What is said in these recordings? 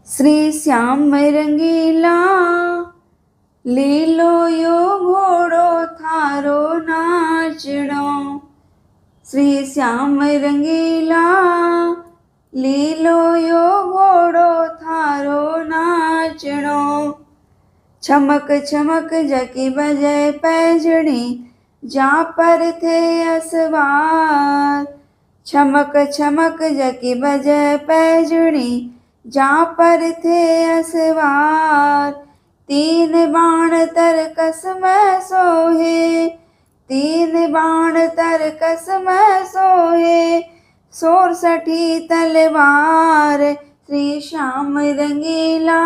श्री श्याम रंगीला લીલો યો ઘોડો થારો નાચણો। શ્રી શ્યામ રંગીલા લીલો યો ઘોડો થારો નાચણો। छमक छमक जकी बजे पैजणी जा पर थे असवार। छमक छमक जकी बजे पैजणी जा पर थे असवार। तीन बाण तरकस में सोहे, तीन बाण तरकस में सोहे, 64 तलवार। श्री श्याम रंगीला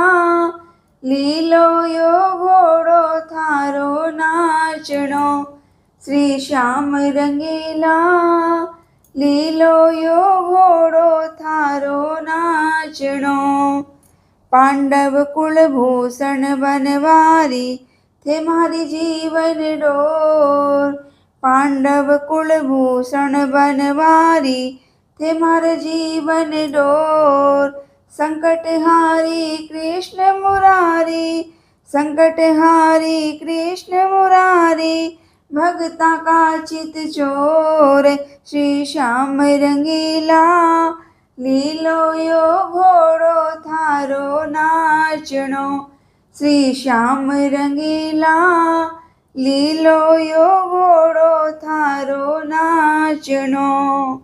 લીલો યો ઘોડો થારો નાચણો। શ્રી શ્યામ રંગીલા લીલો યો ઘોડો થારો નાચણો। પાંડવ કુલભૂષણ બનવારી થે મારી જીવન ડોર। પાંડવ કુલભૂષણ બનવારી થે મારે જીવન ડોર। संकटहारी कृष्ण मुरारी, संकटहारी कृष्ण मुरारी, भक्ता का चित चोर। श्री श्याम रंगीला લીલો યો ઘોડો થારો નાચણો। શ્રી શ્યામ રંગીલા લીલો યો ઘોડો થારો નાચણો।